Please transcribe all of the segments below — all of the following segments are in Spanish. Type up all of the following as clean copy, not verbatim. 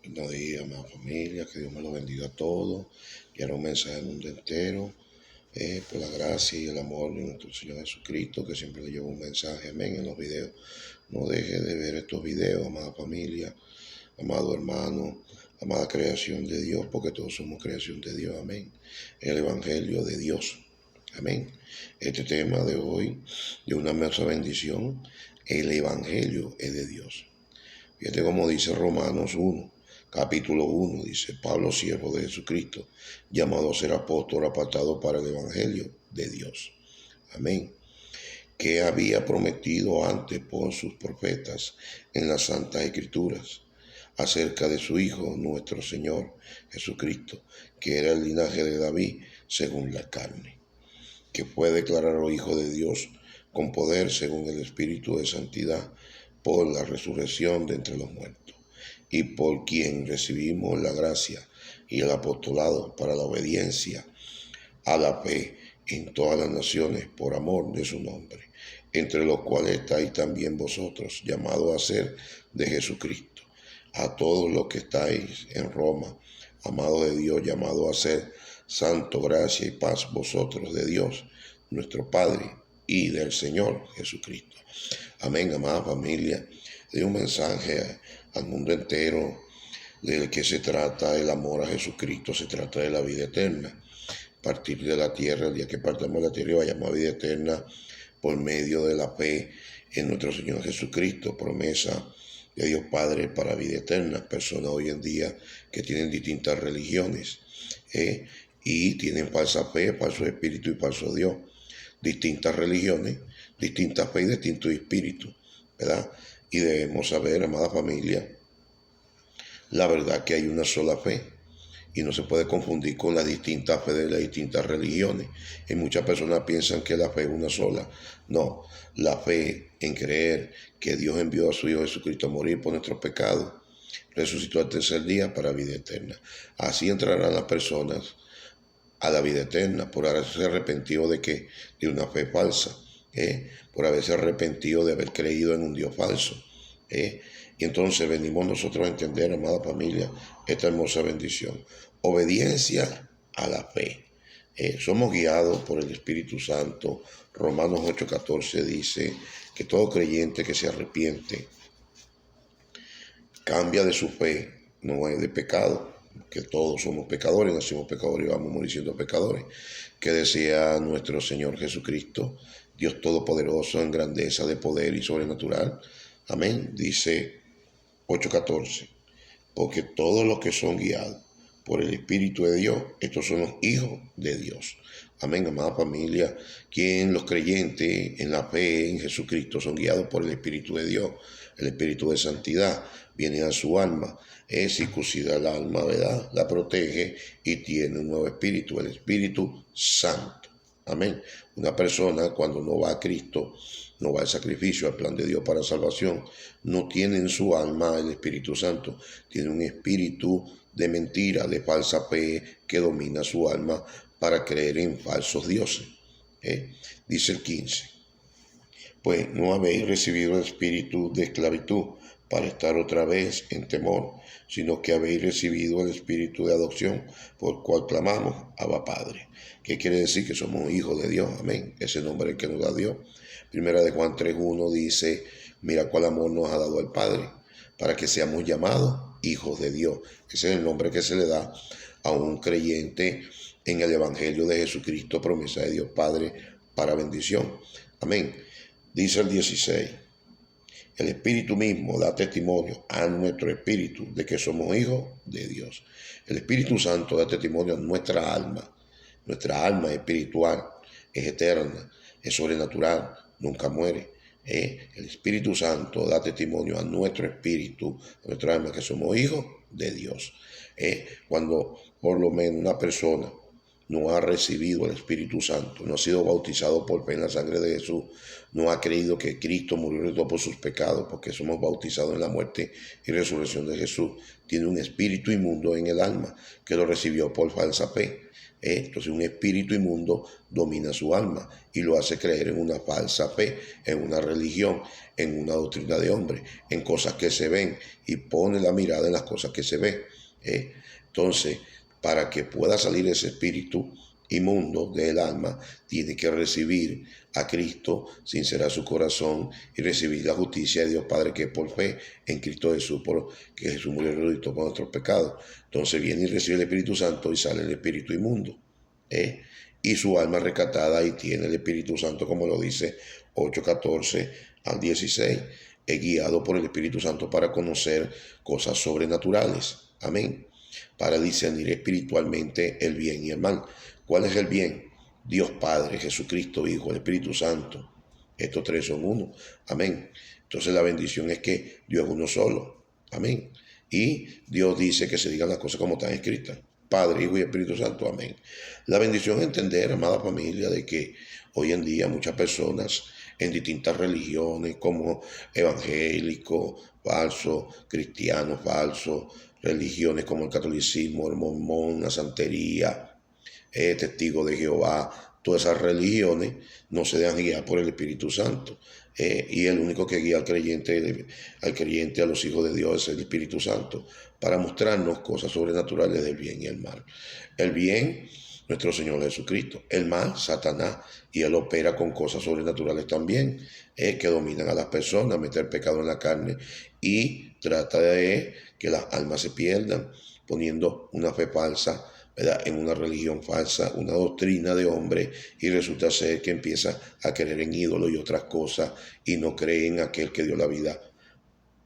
Buenos días, amada familia, que Dios me lo bendiga a todos. Quiero un mensaje al mundo entero, por la gracia y el amor de nuestro Señor Jesucristo, que siempre le llevo un mensaje, amén, en los videos. No deje de ver estos videos, amada familia, amado hermano, amada creación de Dios, porque todos somos creación de Dios, amén. El Evangelio de Dios, amén. Este tema de hoy, de una hermosa bendición, el Evangelio es de Dios. Fíjate como dice Romanos 1, capítulo 1, dice: Pablo, siervo de Jesucristo, llamado a ser apóstol, apartado para el Evangelio de Dios. Amén. Que había prometido antes por sus profetas en las Santas Escrituras, acerca de su Hijo, nuestro Señor Jesucristo, que era el linaje de David según la carne, que fue declarado Hijo de Dios con poder según el Espíritu de Santidad, por la resurrección de entre los muertos, y por quien recibimos la gracia y el apostolado para la obediencia a la fe en todas las naciones por amor de su nombre, entre los cuales estáis también vosotros, llamados a ser de Jesucristo. A todos los que estáis en Roma, amados de Dios, llamados a ser santo, gracia y paz vosotros de Dios, nuestro Padre, y del Señor Jesucristo. Amén, amada familia. De un mensaje al mundo entero del que se trata el amor a Jesucristo, se trata de la vida eterna. Partir de la tierra, el día que partamos de la tierra y vayamos a vida eterna por medio de la fe en nuestro Señor Jesucristo, promesa de Dios Padre para vida eterna. Personas hoy en día que tienen distintas religiones y tienen falsa fe, falso espíritu y falso Dios. Distintas religiones, distintas fe y distintos espíritus, ¿verdad? Y debemos saber, amada familia, la verdad que hay una sola fe y no se puede confundir con las distintas fe de las distintas religiones. Y muchas personas piensan que la fe es una sola. No, la fe en creer que Dios envió a su Hijo Jesucristo a morir por nuestros pecados, resucitó al tercer día para vida eterna. Así entrarán las personas a la vida eterna por haberse arrepentido de que de una fe falsa, por haberse arrepentido de haber creído en un Dios falso. Y entonces venimos nosotros a entender, amada familia, esta hermosa bendición. Obediencia a la fe. Somos guiados por el Espíritu Santo. Romanos 8:14 dice que todo creyente que se arrepiente, cambia de su fe, no es de pecado, que todos somos pecadores, nacimos pecadores y vamos a morir siendo pecadores, que decía nuestro Señor Jesucristo, Dios Todopoderoso en grandeza de poder y sobrenatural. Amén. Dice 8:14, porque todos los que son guiados por el Espíritu de Dios, estos son los hijos de Dios. Amén, amada familia. Quien los creyentes en la fe en Jesucristo son guiados por el Espíritu de Dios, el Espíritu de santidad, viene a su alma, circuncida el alma, ¿verdad? La protege y tiene un nuevo espíritu, el Espíritu Santo. Amén. Una persona cuando no va a Cristo, no va al sacrificio, al plan de Dios para salvación, no tiene en su alma el Espíritu Santo, tiene un espíritu de mentira, de falsa fe que domina su alma para creer en falsos dioses. Dice el 15, pues no habéis recibido el espíritu de esclavitud para estar otra vez en temor, sino que habéis recibido el espíritu de adopción, por cual clamamos, Abba Padre. ¿Qué quiere decir? Que somos hijos de Dios, amén. Ese nombre es el que nos da Dios. Primera de Juan 3:1 dice, mira cuál amor nos ha dado el Padre, para que seamos llamados hijos de Dios. Ese es el nombre que se le da a un creyente en el Evangelio de Jesucristo, promesa de Dios Padre para bendición. Amén. Dice el 16, el Espíritu mismo da testimonio a nuestro espíritu de que somos hijos de Dios. El Espíritu Santo da testimonio a nuestra alma. Nuestra alma es espiritual, es eterna, es sobrenatural, nunca muere. El Espíritu Santo da testimonio a nuestro espíritu, a nuestra alma, que somos hijos de Dios. Cuando por lo menos una persona no ha recibido el Espíritu Santo, no ha sido bautizado por fe en la sangre de Jesús, no ha creído que Cristo murió por sus pecados, porque somos bautizados en la muerte y resurrección de Jesús, tiene un espíritu inmundo en el alma que lo recibió por falsa fe. Entonces un espíritu inmundo domina su alma y lo hace creer en una falsa fe, en una religión, en una doctrina de hombre, en cosas que se ven, y pone la mirada en las cosas que se ven. Entonces, para que pueda salir ese espíritu inmundo del alma, tiene que recibir a Cristo, sincerar su corazón y recibir la justicia de Dios Padre, que es por fe en Cristo Jesús, por que Jesús murió y resucitó por nuestros pecados. Entonces viene y recibe el Espíritu Santo y sale el espíritu inmundo. Y su alma rescatada y tiene el Espíritu Santo, como lo dice 8:14 al 16, es guiado por el Espíritu Santo para conocer cosas sobrenaturales. Amén. Para discernir espiritualmente el bien y el mal. ¿Cuál es el bien? Dios Padre, Jesucristo Hijo, el Espíritu Santo. Estos tres son uno. Amén. Entonces la bendición es que Dios es uno solo. Amén. Y Dios dice que se digan las cosas como están escritas. Padre, Hijo y Espíritu Santo. Amén. La bendición es entender, amada familia, de que hoy en día muchas personas en distintas religiones, como evangélicos, falsos, cristianos, falsos, religiones como el catolicismo, el mormón, la santería, testigos de Jehová, todas esas religiones no se dejan guiar por el Espíritu Santo. Y el único que guía al creyente, a los hijos de Dios, es el Espíritu Santo, para mostrarnos cosas sobrenaturales del bien y el mal. El bien, nuestro Señor Jesucristo. El mal, Satanás. Y él opera con cosas sobrenaturales también, que dominan a las personas, meter pecado en la carne y trata de que las almas se pierdan, poniendo una fe falsa, ¿verdad?, en una religión falsa, una doctrina de hombre, y resulta ser que empieza a creer en ídolos y otras cosas y no cree en aquel que dio la vida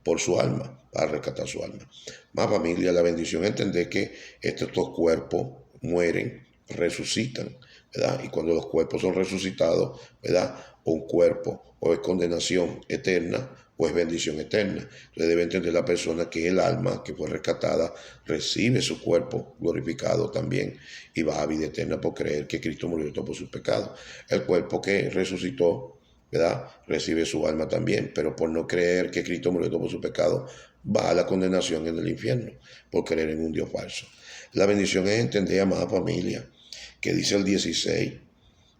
por su alma, para rescatar su alma. Más familia, la bendición es entender que estos cuerpos mueren, resucitan, ¿verdad? Y cuando los cuerpos son resucitados, ¿verdad?, un cuerpo o es condenación eterna o es bendición eterna. Entonces debe entender la persona que el alma que fue rescatada recibe su cuerpo glorificado también y va a vida eterna por creer que Cristo murió por sus pecados. El cuerpo que resucitó, ¿verdad?, recibe su alma también, pero por no creer que Cristo murió por su pecado, va a la condenación en el infierno, por creer en un Dios falso. La bendición es entender, amada familia, que dice el 16,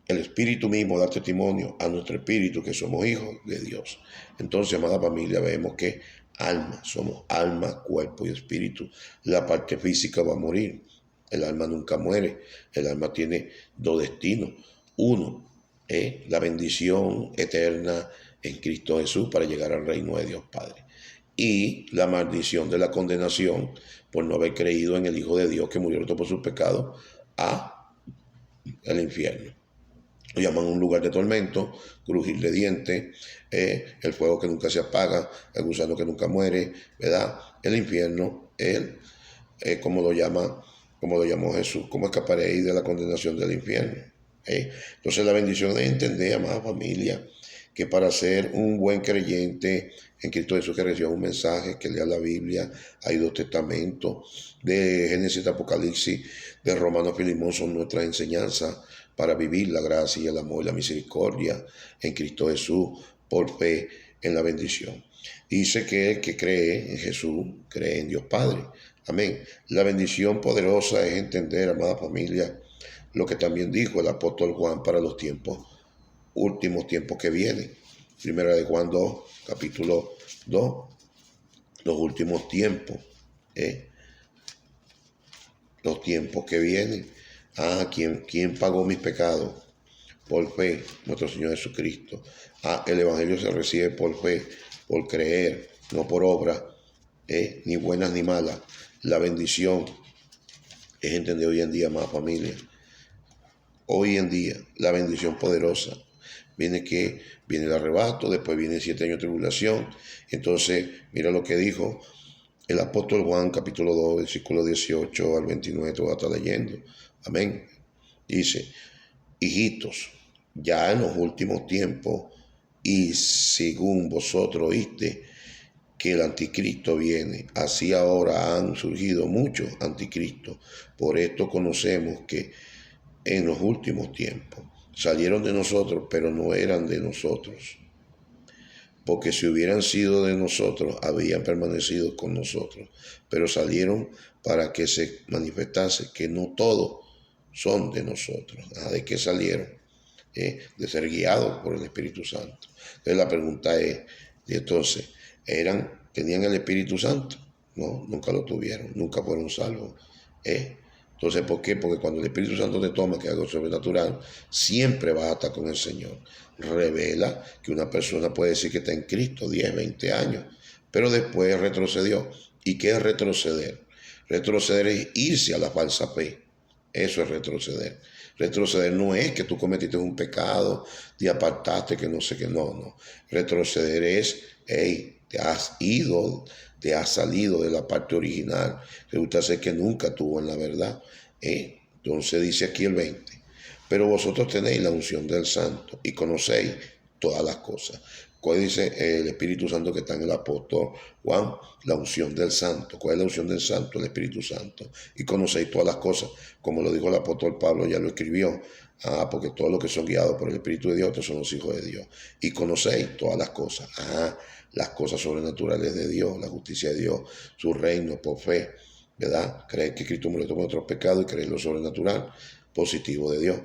el Espíritu mismo da testimonio a nuestro espíritu que somos hijos de Dios. Entonces, amada familia, vemos que alma, somos alma, cuerpo y espíritu. La parte física va a morir, el alma nunca muere, el alma tiene dos destinos. Uno, la bendición eterna en Cristo Jesús para llegar al reino de Dios Padre. Y la maldición de la condenación por no haber creído en el Hijo de Dios que murió por sus pecados a el infierno. Lo llaman un lugar de tormento, crujir de dientes, el fuego que nunca se apaga, el gusano que nunca muere, ¿verdad? El infierno, como lo llamó Jesús, ¿cómo escaparéis de la condenación del infierno? Entonces la bendición de entender, amada familia, que para ser un buen creyente en Cristo Jesús, que reciba un mensaje, que lea la Biblia, hay 2 testamentos, de Génesis, de Apocalipsis, de Romanos, Filemón, son nuestras enseñanzas para vivir la gracia y el amor y la misericordia en Cristo Jesús por fe en la bendición. Dice que el que cree en Jesús, cree en Dios Padre. Amén. La bendición poderosa es entender, amada familia, lo que también dijo el apóstol Juan para los últimos tiempos que vienen. Primera de Juan 2, capítulo 2, los últimos tiempos, los tiempos que vienen. ¿Quién pagó mis pecados? Por fe, nuestro Señor Jesucristo. El Evangelio se recibe por fe, por creer, no por obra, ni buenas ni malas. La bendición es entender hoy en día, más familia. Hoy en día, la bendición poderosa viene el arrebato, después viene 7 años de tribulación. Entonces, mira lo que dijo el apóstol Juan, capítulo 2, versículo 18 al 29, te voy a estar leyendo. Amén. Dice, hijitos, ya en los últimos tiempos, y según vosotros oíste que el anticristo viene, así ahora han surgido muchos anticristos. Por esto conocemos que en los últimos tiempos salieron de nosotros, pero no eran de nosotros. Porque si hubieran sido de nosotros, habían permanecido con nosotros. Pero salieron para que se manifestase que no todos son de nosotros. ¿De qué salieron? De ser guiados por el Espíritu Santo. Entonces la pregunta es, y entonces, ¿tenían el Espíritu Santo? No, nunca lo tuvieron, nunca fueron salvos. Entonces, ¿por qué? Porque cuando el Espíritu Santo te toma, que es algo sobrenatural, siempre vas a estar con el Señor. Revela que una persona puede decir que está en Cristo 10, 20 años, pero después retrocedió. ¿Y qué es retroceder? Retroceder es irse a la falsa fe. Eso es retroceder. Retroceder no es que tú cometiste un pecado, te apartaste, que no sé qué, no. Retroceder es, hey, te has ido, te has salido de la parte original. Resulta ser que nunca tuvo en la verdad. Entonces dice aquí el 20. Pero vosotros tenéis la unción del Santo y conocéis todas las cosas. ¿Cuál dice el Espíritu Santo que está en el apóstol Juan? La unción del Santo. ¿Cuál es la unción del Santo? El Espíritu Santo. Y conocéis todas las cosas. Como lo dijo el apóstol Pablo, ya lo escribió. Porque todos los que son guiados por el Espíritu de Dios, estos son los hijos de Dios. Y conocéis todas las cosas. Las cosas sobrenaturales de Dios, la justicia de Dios, su reino por fe. ¿Verdad? Creer que Cristo murió por nuestros pecados y creer lo sobrenatural, positivo de Dios.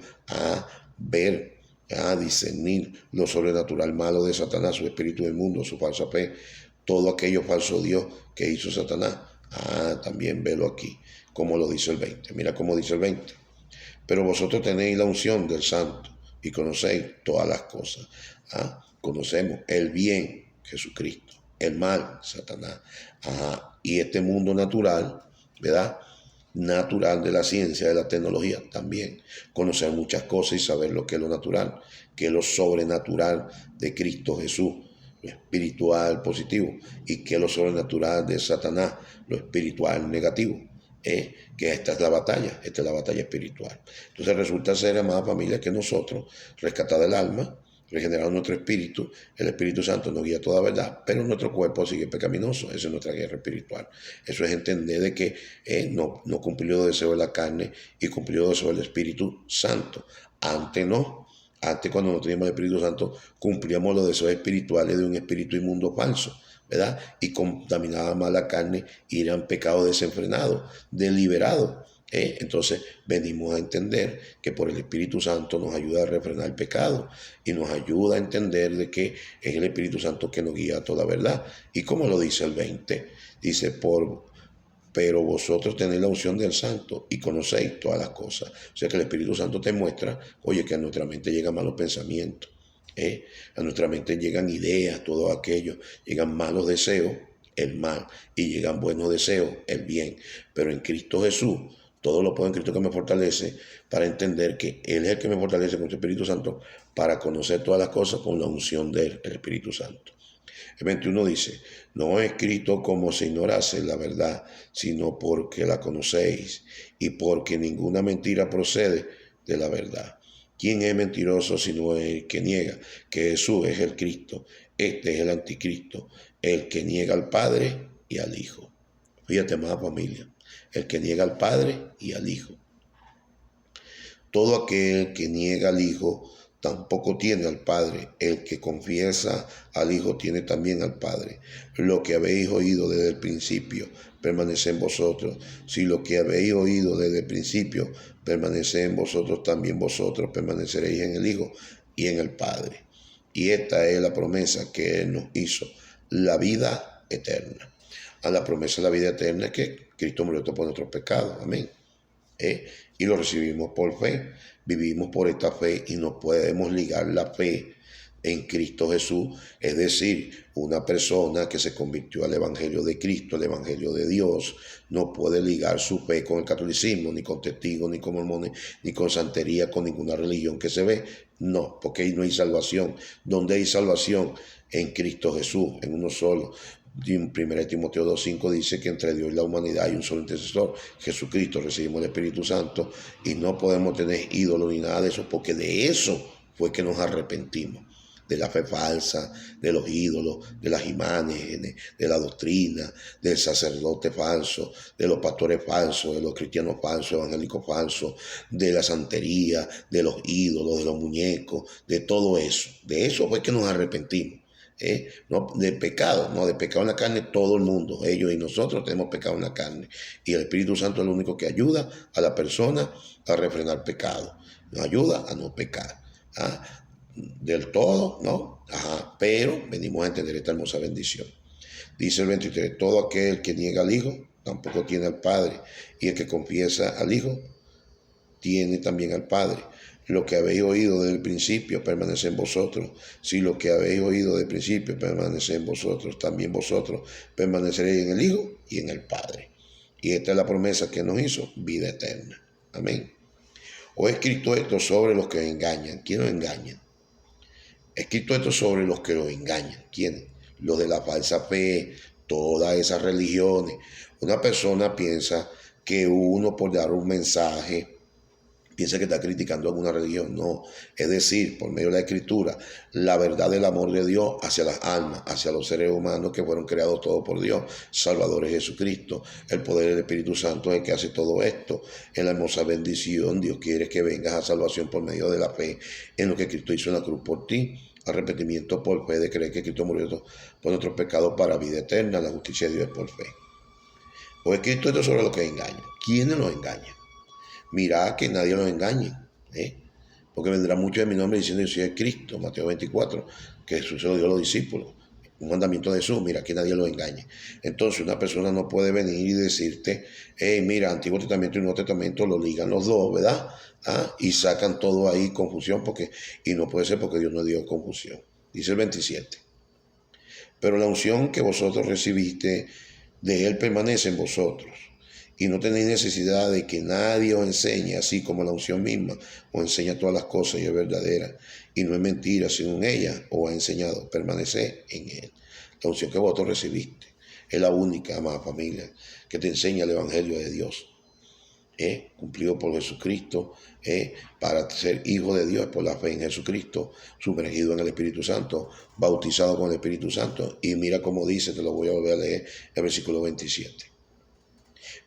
Ver, a discernir lo sobrenatural malo de Satanás, su espíritu del mundo, su falsa fe, todo aquello falso Dios que hizo Satanás. También velo aquí, como lo dice el 20. Mira cómo dice el 20. Pero vosotros tenéis la unción del Santo y conocéis todas las cosas. Conocemos el bien, Jesucristo, el mal, Satanás. Y este mundo natural, ¿verdad? Natural de la ciencia, de la tecnología, también conocer muchas cosas y saber lo que es lo natural, que es lo sobrenatural de Cristo Jesús, lo espiritual positivo, y que es lo sobrenatural de Satanás, lo espiritual negativo. Que esta es la batalla espiritual. Entonces resulta ser, amada familia, que nosotros, rescatar el alma, regenerar nuestro espíritu, el Espíritu Santo nos guía a toda verdad, pero nuestro cuerpo sigue pecaminoso. Esa es nuestra guerra espiritual. Eso es entender de que no cumplió los deseos de la carne y cumplió los deseos del Espíritu Santo. Antes no. Antes, cuando no teníamos el Espíritu Santo, cumplíamos los deseos espirituales de un espíritu inmundo falso, ¿verdad? Y contaminaba más la carne y eran pecados desenfrenados, deliberados. Entonces venimos a entender que por el Espíritu Santo nos ayuda a refrenar el pecado y nos ayuda a entender de que es el Espíritu Santo que nos guía a toda verdad. Y como lo dice el 20, dice, pero vosotros tenéis la unción del Santo y conocéis todas las cosas. O sea que el Espíritu Santo te muestra, oye, que a nuestra mente llegan malos pensamientos, a nuestra mente llegan ideas, todo aquello, llegan malos deseos, el mal, y llegan buenos deseos, el bien. Pero en Cristo Jesús, todo lo puedo en Cristo que me fortalece, para entender que Él es el que me fortalece con su Espíritu Santo, para conocer todas las cosas con la unción del Espíritu Santo. El 21 dice, no os he escrito como si ignorase la verdad, sino porque la conocéis y porque ninguna mentira procede de la verdad. ¿Quién es mentiroso sino el que niega que Jesús es el Cristo? Este es el anticristo, el que niega al Padre y al Hijo. Fíjate, más familia, el que niega al Padre y al Hijo. Todo aquel que niega al Hijo tampoco tiene al Padre. El que confiesa al Hijo tiene también al Padre. Lo que habéis oído desde el principio permanece en vosotros. Si lo que habéis oído desde el principio permanece en vosotros, también vosotros permaneceréis en el Hijo y en el Padre. Y esta es la promesa que Él nos hizo, la vida eterna. A la promesa de la vida eterna es que Cristo murió por nuestros pecados. Amén. Y lo recibimos por fe, vivimos por esta fe y no podemos ligar la fe en Cristo Jesús, es decir, una persona que se convirtió al Evangelio de Cristo, el Evangelio de Dios, no puede ligar su fe con el catolicismo, ni con testigos, ni con mormones, ni con santería, con ninguna religión que se ve. No, porque ahí no hay salvación. ¿Dónde hay salvación? En Cristo Jesús, en uno solo. En 1 Timoteo 2.5 dice que entre Dios y la humanidad hay un solo intercesor, Jesucristo. Recibimos el Espíritu Santo y no podemos tener ídolos ni nada de eso, porque de eso fue que nos arrepentimos, de la fe falsa, de los ídolos, de las imágenes, de la doctrina, del sacerdote falso, de los pastores falsos, de los cristianos falsos, evangélicos falsos, de la santería, de los ídolos, de los muñecos, de todo eso. De eso fue que nos arrepentimos. No de pecado, no de pecado en la carne, todo el mundo, ellos y nosotros tenemos pecado en la carne. Y el Espíritu Santo es lo único que ayuda a la persona a refrenar pecado, nos ayuda a no pecar. ¿Ah? Del todo, ¿no? Ajá, pero venimos a entender esta hermosa bendición. Dice el 23, todo aquel que niega al Hijo tampoco tiene al Padre, y el que confiesa al Hijo tiene también al Padre. Lo que habéis oído desde el principio permanece en vosotros. Si lo que habéis oído desde el principio permanece en vosotros, también vosotros permaneceréis en el Hijo y en el Padre. Y esta es la promesa que nos hizo, vida eterna. Amén. Os he escrito esto sobre los que os engañan. ¿Quién os engaña? He escrito esto sobre los que los engañan. ¿Quiénes? Los de la falsa fe, todas esas religiones. Una persona piensa que uno por dar un mensaje piensa que está criticando alguna religión. No, es decir, por medio de la escritura, la verdad del amor de Dios hacia las almas, hacia los seres humanos que fueron creados todos por Dios, Salvador es Jesucristo. El poder del Espíritu Santo es el que hace todo esto. En la hermosa bendición, Dios quiere que vengas a salvación por medio de la fe en lo que Cristo hizo en la cruz por ti. Arrepentimiento por fe de creer que Cristo murió por nuestros pecados para vida eterna, la justicia de Dios es por fe. O escrito esto sobre lo que engañan. ¿Quiénes los engañan? Mirad que nadie los engañe, porque vendrá mucho de mi nombre diciendo yo soy el Cristo, Mateo 24, que Jesús se lo dio a los discípulos, un mandamiento de Jesús, mira que nadie los engañe. Entonces una persona no puede venir y decirte, mira, Antiguo Testamento y Nuevo Testamento lo ligan los dos, ¿verdad? Y sacan todo ahí confusión, y no puede ser porque Dios no dio confusión. Dice el 27. Pero la unción que vosotros recibiste de Él permanece en vosotros, y no tenéis necesidad de que nadie os enseñe, así como la unción misma os enseña todas las cosas y es verdadera, y no es mentira, sino en ella os ha enseñado, permanece en Él. La unción que vosotros recibiste es la única, amada familia, que te enseña el Evangelio de Dios, cumplido por Jesucristo, para ser hijo de Dios por la fe en Jesucristo, sumergido en el Espíritu Santo, bautizado con el Espíritu Santo. Y mira cómo dice, te lo voy a volver a leer, el versículo 27.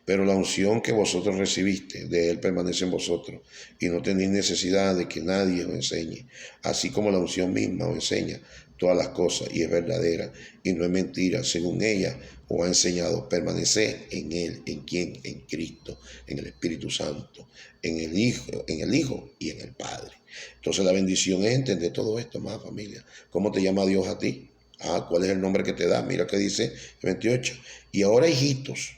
Pero la unción que vosotros recibiste de Él permanece en vosotros, y no tenéis necesidad de que nadie os enseñe, así como la unción misma os enseña todas las cosas, y es verdadera, y no es mentira, según ella os ha enseñado. Permaneced en Él. ¿En quién? En Cristo, en el Espíritu Santo, en el Hijo y en el Padre. Entonces la bendición es entender todo esto, más familia. ¿Cómo te llama Dios a ti? ¿Cuál es el nombre que te da? Mira que dice el 28. Y ahora, hijitos,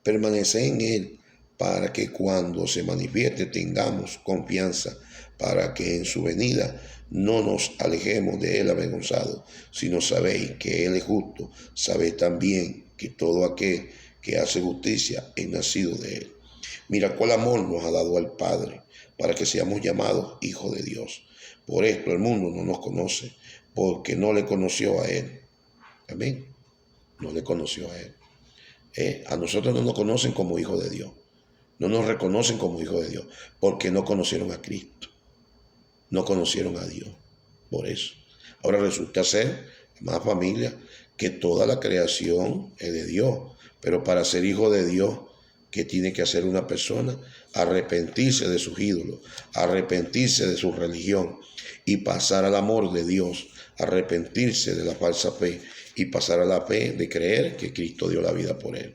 permanece en Él, para que cuando se manifieste tengamos confianza, para que en su venida no nos alejemos de Él avergonzados, sino sabéis que Él es justo. Sabéis también que todo aquel que hace justicia es nacido de Él. Mira cuál amor nos ha dado al Padre, para que seamos llamados hijos de Dios. Por esto el mundo no nos conoce, porque no le conoció a Él. Amén. No le conoció a Él. A nosotros no nos conocen como hijos de Dios, no nos reconocen como hijos de Dios, porque no conocieron a Cristo, no conocieron a Dios, por eso. Ahora resulta ser, más familia, que toda la creación es de Dios, pero para ser hijo de Dios, ¿qué tiene que hacer una persona? Arrepentirse de sus ídolos, arrepentirse de su religión y pasar al amor de Dios, arrepentirse de la falsa fe y pasar a la fe de creer que Cristo dio la vida por él.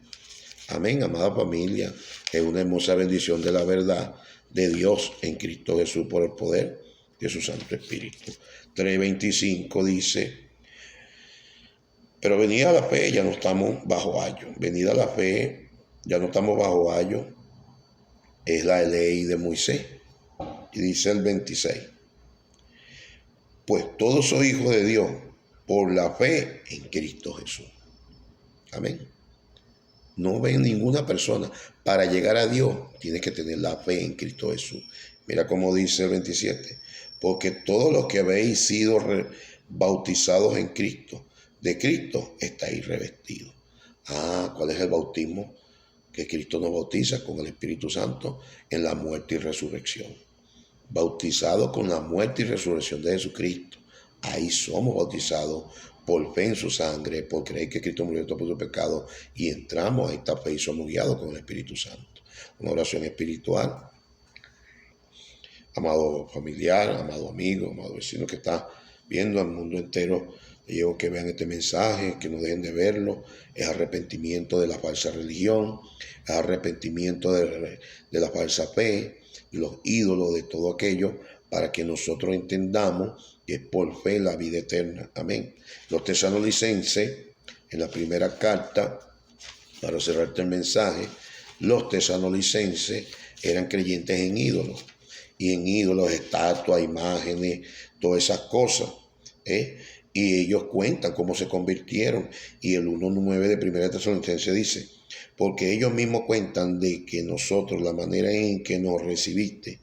Amén, amada familia, es una hermosa bendición de la verdad de Dios en Cristo Jesús por el poder de su Santo Espíritu. 3:25 dice, pero venida la fe, ya no estamos bajo ayo. Venida la fe, ya no estamos bajo ayo, es la ley de Moisés. Y dice el 26, pues todos sois hijos de Dios por la fe en Cristo Jesús. Amén. No ven ninguna persona. Para llegar a Dios tienes que tener la fe en Cristo Jesús. Mira cómo dice el 27. Porque todos los que habéis sido bautizados en Cristo, de Cristo estáis revestidos. ¿Cuál es el bautismo? Que Cristo nos bautiza con el Espíritu Santo en la muerte y resurrección. Bautizados con la muerte y resurrección de Jesucristo. Ahí somos bautizados por fe en su sangre, por creer que Cristo murió por su pecado, y entramos a esta fe y somos guiados con el Espíritu Santo. Una oración espiritual. Amado familiar, amado amigo, amado vecino que está viendo al mundo entero Le llevo que vean este mensaje, que no dejen de verlo. Es arrepentimiento de la falsa religión, es arrepentimiento de la falsa fe, de los ídolos, de todo aquello, para que nosotros entendamos que es por fe la vida eterna. Amén. Los tesalonicenses, en la primera carta, para cerrarte el mensaje, los tesalonicenses eran creyentes en ídolos, y en ídolos, estatuas, imágenes, todas esas cosas, y ellos cuentan cómo se convirtieron, y el 1:9 de Primera Tesalonicenses dice, porque ellos mismos cuentan de que nosotros, la manera en que nos recibiste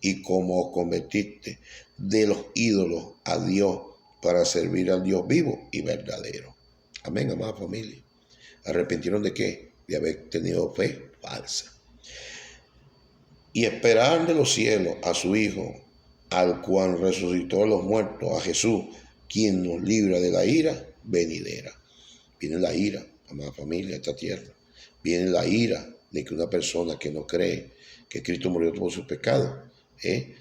y cómo os convertiste de los ídolos a Dios para servir al Dios vivo y verdadero. Amén, amada familia. ¿Arrepintieron de qué? De haber tenido fe falsa. Y esperar de los cielos a su Hijo, al cual resucitó de los muertos, a Jesús, quien nos libra de la ira venidera. Viene la ira, amada familia, a esta tierra. Viene la ira de que una persona que no cree que Cristo murió por sus pecados,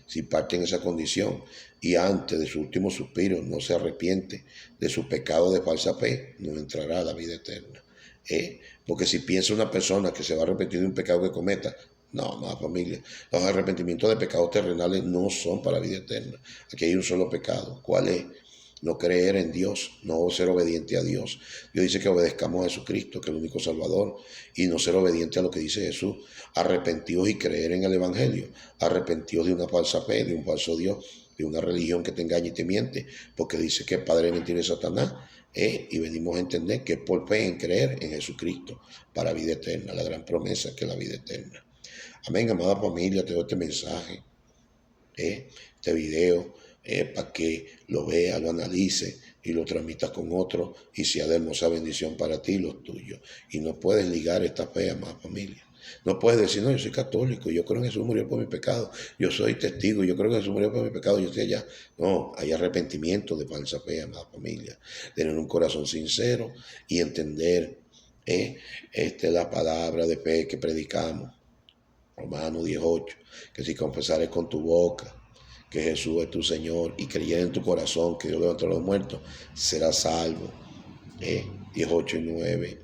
si parte en esa condición y antes de su último suspiro no se arrepiente de su pecado de falsa fe, no entrará a la vida eterna. Porque si piensa una persona que se va a arrepentir de un pecado que cometa, no, amada familia, los arrepentimientos de pecados terrenales no son para la vida eterna. Aquí hay un solo pecado. ¿Cuál es? No creer en Dios, no ser obediente a Dios. Dios dice que obedezcamos a Jesucristo, que es el único Salvador, y no ser obediente a lo que dice Jesús. Arrepentidos y creer en el Evangelio. Arrepentidos de una falsa fe, de un falso Dios, de una religión que te engaña y te miente, porque dice que el padre de mentira es Satanás. Y venimos a entender que es por fe en creer en Jesucristo para vida eterna, la gran promesa que es la vida eterna. Amén, amada familia, te doy este mensaje, este video, para que lo veas, lo analices y lo transmitas con otros y sea de hermosa bendición para ti y los tuyos. Y no puedes ligar esta fe, amada familia. No puedes decir, no, yo soy católico, yo creo en Jesús murió por mi pecado, yo soy testigo, yo creo que Jesús murió por mi pecado, yo estoy allá. No, hay arrepentimiento de falsa fe, amada familia. Tener un corazón sincero y entender la palabra de fe que predicamos. Romanos 18, que si confesares con tu boca que Jesús es tu Señor y creyeres en tu corazón que Dios levantó a los muertos, serás salvo. 18:9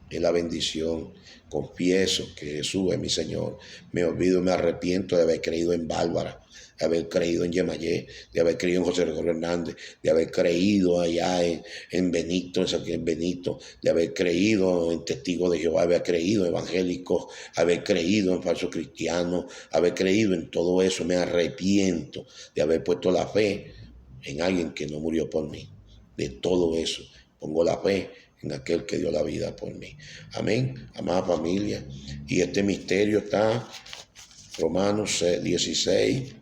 es la bendición. Confieso que Jesús es mi Señor. Me olvido y me arrepiento de haber creído en Bárbara, de haber creído en Yemayé, de haber creído en José Gregorio Hernández, de haber creído allá en Benito, en Benito, de haber creído en testigos de Jehová, haber creído en evangélicos, haber creído en falsos cristianos, haber creído en todo eso. Me arrepiento de haber puesto la fe en alguien que no murió por mí. De todo eso pongo la fe en aquel que dio la vida por mí. Amén, amada familia. Y este misterio está Romanos 16,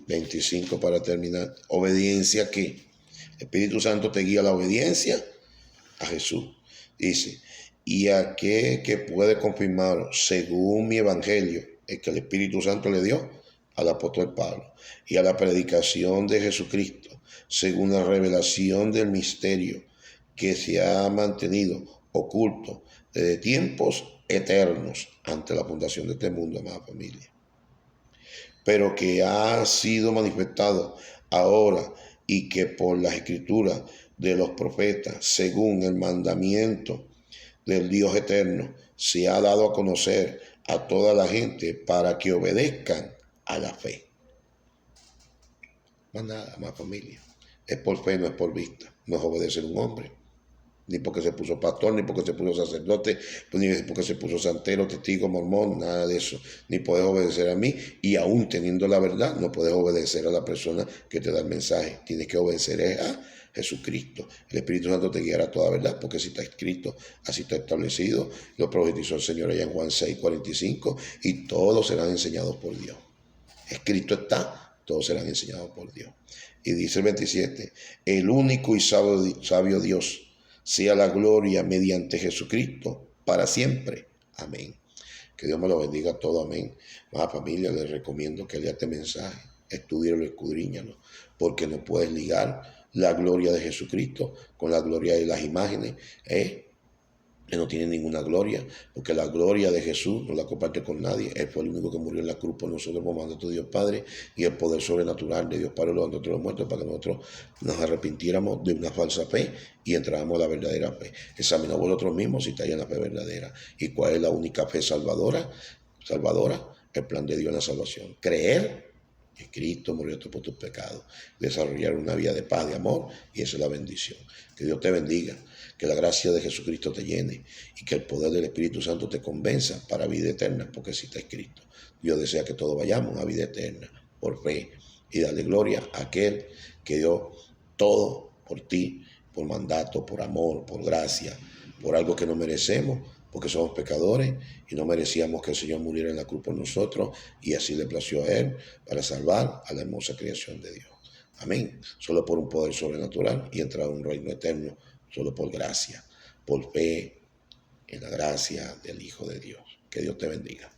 25 para terminar. Obediencia aquí. El Espíritu Santo te guía a la obediencia a Jesús. Dice, y a que puede confirmar según mi evangelio, el que el Espíritu Santo le dio al apóstol Pablo, y a la predicación de Jesucristo, según la revelación del misterio que se ha mantenido oculto desde tiempos eternos ante la fundación de este mundo, amada familia, pero que ha sido manifestado ahora y que por las escrituras de los profetas, según el mandamiento del Dios eterno, se ha dado a conocer a toda la gente para que obedezcan a la fe. Más nada, más familia. Es por fe, no es por vista. No es obedecer a un hombre, ni porque se puso pastor, ni porque se puso sacerdote, ni porque se puso santero, testigo, mormón, nada de eso. Ni puedes obedecer a mí, y aún teniendo la verdad, no puedes obedecer a la persona que te da el mensaje. Tienes que obedecer a Jesucristo. El Espíritu Santo te guiará a toda verdad, porque así está escrito, así está establecido. Lo profetizó el Señor allá en Juan 6:45, y todos serán enseñados por Dios. Escrito está, todos serán enseñados por Dios. Y dice el 27, el único y sabio Dios, sea la gloria mediante Jesucristo para siempre. Amén. Que Dios me lo bendiga a todo. Amén. Más familia, les recomiendo que lea este mensaje, estudíelo, escudriñalo, porque no puedes ligar la gloria de Jesucristo con la gloria de las imágenes, que no tiene ninguna gloria, porque la gloria de Jesús no la comparte con nadie. Él fue el único que murió en la cruz por nosotros por mandato de Dios Padre, y el poder sobrenatural de Dios Padre lo de los muertos, para que nosotros nos arrepintiéramos de una falsa fe y entráramos a la verdadera fe. Examinamos vosotros mismos si estáis en la fe verdadera. ¿Y cuál es la única fe salvadora? El plan de Dios en la salvación. Creer que Cristo murió por tus pecados, desarrollar una vida de paz, de amor, y esa es la bendición. Que Dios te bendiga, que la gracia de Jesucristo te llene y que el poder del Espíritu Santo te convenza para vida eterna, porque así está escrito. Dios desea que todos vayamos a vida eterna por fe y darle gloria a aquel que dio todo por ti, por mandato, por amor, por gracia, por algo que no merecemos, porque somos pecadores y no merecíamos que el Señor muriera en la cruz por nosotros, y así le plació a Él para salvar a la hermosa creación de Dios. Amén. Solo por un poder sobrenatural y entrar a un reino eterno, solo por gracia, por fe en la gracia del Hijo de Dios. Que Dios te bendiga.